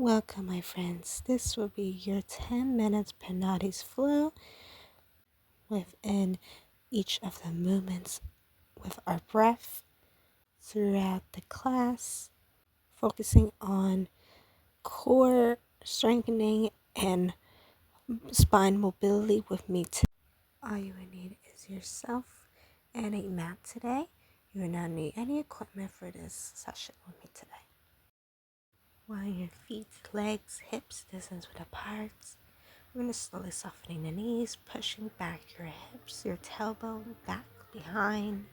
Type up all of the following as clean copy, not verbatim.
Welcome, my friends. This will be your 10 minutes Pilates flow within each of the movements with our breath throughout the class, focusing on core strengthening and spine mobility with me today. All you will need is yourself and a mat today. You will not need any equipment for this session with me today. While your feet, legs, hips distance with apart, we're going to slowly softening the knees, pushing back your hips, your tailbone back behind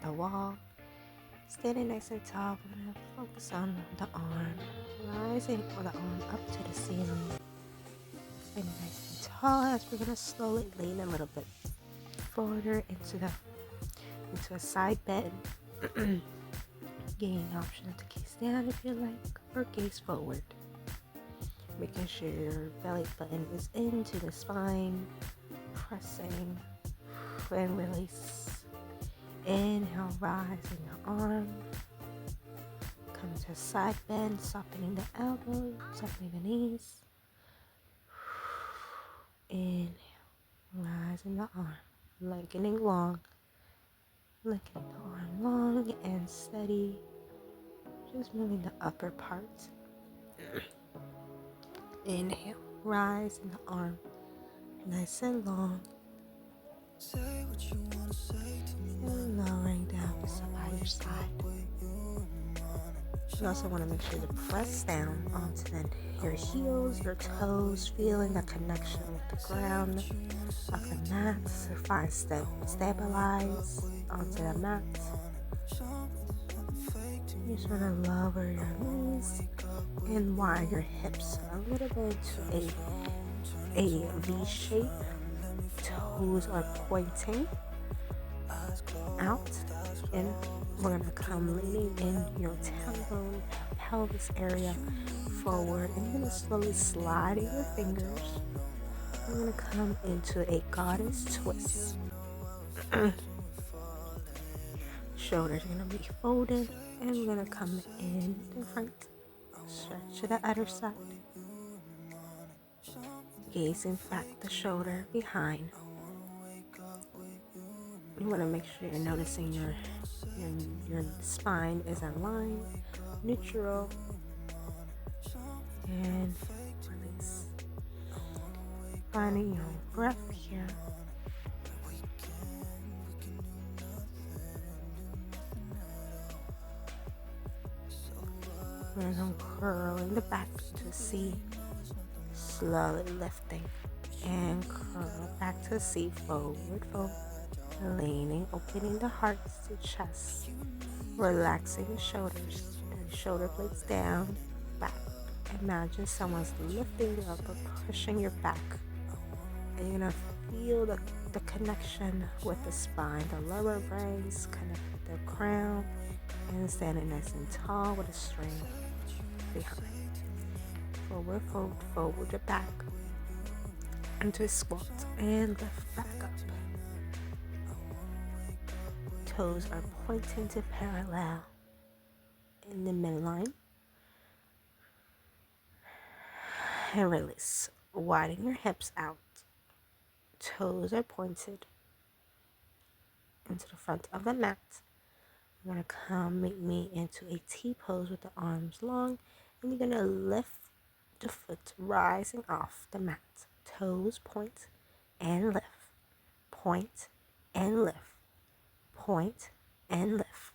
the wall. Standing nice and tall, we're going to focus on the arm, rising the arm up to the ceiling. Standing nice and tall as we're going to slowly lean a little bit further into a side bend. Gaining option to gaze down if you like, or gaze forward. Making sure your belly button is into the spine, pressing and release. Inhale, rising your arm. Come to a side bend, softening the elbows, softening the knees. Inhale, rising the arm, lengthening long. Lengthening the arm long and steady. Just moving the upper part. Inhale, rise in the arm, nice and long. And lowering down by your side. You also want to make sure to press down onto your heels, your toes, feeling the connection with the ground of the mat. So find stabilize onto the mat. You just want to lower your knees and widen your hips a little bit to a V shape. Toes are pointing out, and we're going to come leaning in your tailbone, pelvis area forward, and you're going to slowly slide in your fingers. We're going to come into a goddess twist. Shoulders are going to be folded, and we're going to come in the front, stretch to the other side, gazing back the shoulder behind. You want to make sure you're noticing your spine is in line, neutral, and release. Finding your breath here. We're going to curling the back to C, slowly lifting, and curl back to C, forward fold. Leaning, opening the heart to chest, relaxing the shoulders, and shoulder blades down, back. Imagine someone's lifting you up or pushing your back, and you're gonna feel the connection with the spine. The lower brains connect with the crown, and standing nice and tall with a string behind. Forward fold, forward your back into a squat, and lift back up. Toes are pointing to parallel in the midline. And release. Widen your hips out. Toes are pointed into the front of the mat. You're going to come meet me into a T pose with the arms long. And you're going to lift the foot rising off the mat. Toes point and lift. Point and lift. Point and lift,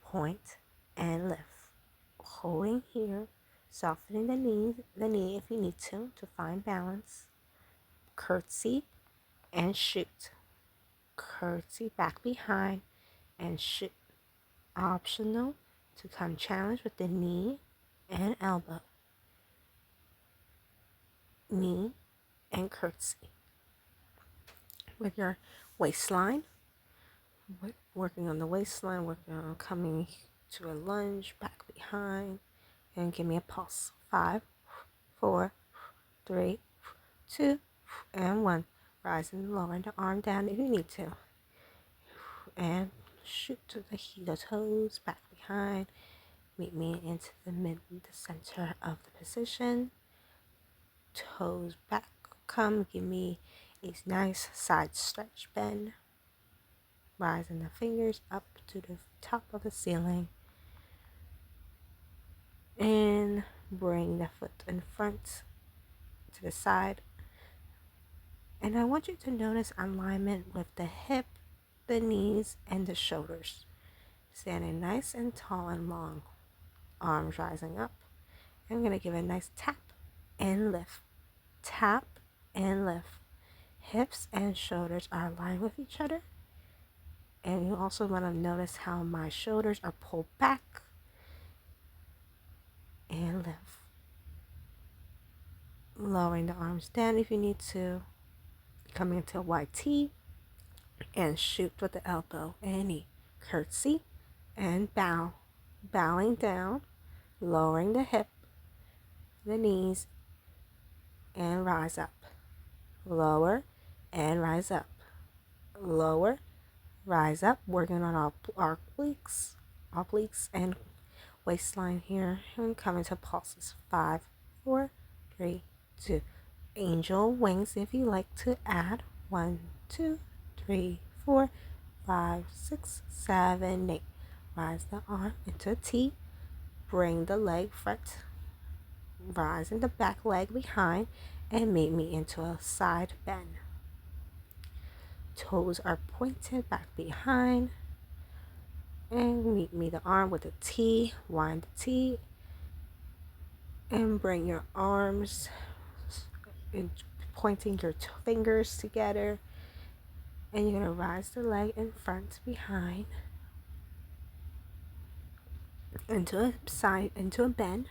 point and lift. Holding here, softening the knee if you need to find balance. Curtsy and shoot. Curtsy back behind and shoot. Optional to come challenge with the knee and elbow. Knee and curtsy. With your waistline. Working on the waistline, working on coming to a lunge, back behind, and give me a pulse. 5, 4, 3, 2, and 1. Rising, lowering the arm down if you need to. And shoot to the heel, toes, back behind. Meet me into the center of the position. Toes back. Come, give me a nice side stretch bend. Rising the fingers up to the top of the ceiling. And bring the foot in front to the side. And I want you to notice alignment with the hip, the knees, and the shoulders. Standing nice and tall and long. Arms rising up. I'm going to give a nice tap and lift. Tap and lift. Hips and shoulders are aligned with each other. And you also want to notice how my shoulders are pulled back and lift. Lowering the arms down if you need to. Coming into a YT and shoot with the elbow and knee. Curtsy and bow. Bowing down, lowering the hip, the knees, and rise up. Lower and rise up. Lower, rise up. Working on our obliques and waistline here. And coming to pulses. 5, 4, 3, 2. Angel wings if you like to add. 1, 2, 3, 4, 5, 6, 7, 8. Rise the arm into a T. Bring the leg front. Rise in the back leg behind. And meet me into a side bend. Toes are pointed back behind. And meet me the arm with a T. Wind the T. And bring your arms, pointing your fingers together. And you're going to rise the leg in front behind. Into a bend.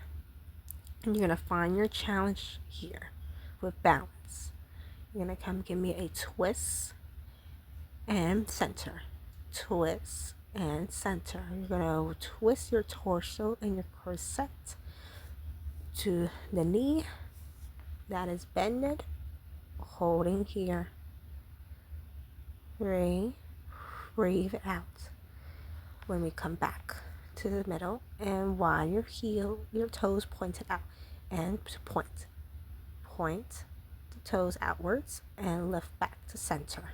And you're going to find your challenge here with balance. You're going to come give me a twist and center. Twist and center. You're going to twist your torso and your corset to the knee that is bended. Holding here. 3. Breathe out. When we come back to the middle and while your toes pointed out and point the toes outwards and lift back to center.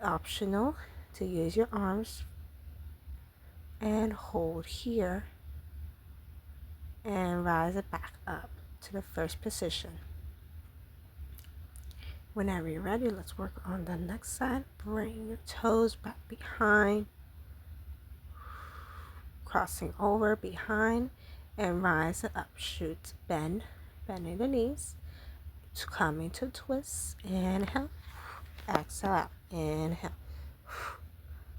Optional to use your arms and hold here and rise it back up to the first position. Whenever you're ready, let's work on the next side. Bring your toes back behind. Crossing over behind and rise it up. Shoot, bend, bending the knees. Coming to twist. Inhale. Exhale out. Inhale.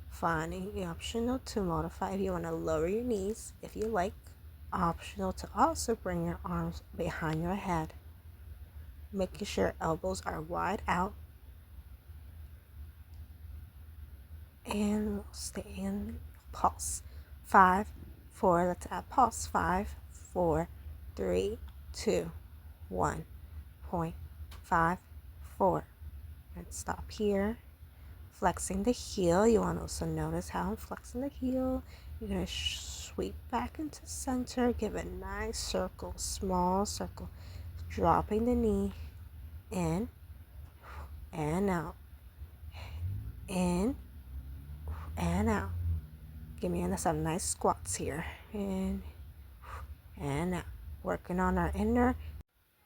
Finding the optional to modify if you want to lower your knees if you like. Optional to also bring your arms behind your head. Making sure elbows are wide out. And stay in pulse. 5, 4, let's add pulse. 5, 4, 3, 2, 1. Point. 5, 4. And stop here. Flexing the heel. You want to also notice how I'm flexing the heel. You're going to sweep back into center. Give a nice circle, small circle. Dropping the knee. In and out. In and out. Give me some nice squats here. In and out. Working on our inner.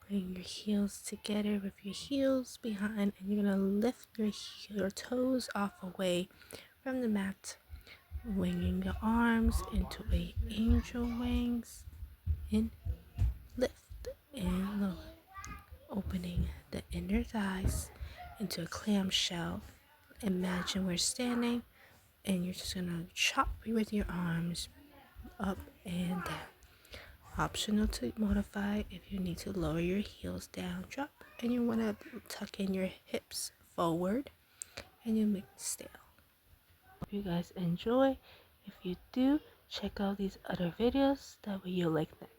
Bring your heels together with your heels behind, and you're going to lift your toes off away from the mat. Winging your arms into a angel wings. In, lift, and lower. Opening the inner thighs into a clamshell. Imagine we're standing and you're just going to chop with your arms up and down. Optional to modify if you need to lower your heels down, drop, and you want to tuck in your hips forward and you make it stale. Hope you guys enjoy. If you do, check out these other videos that you'll like next.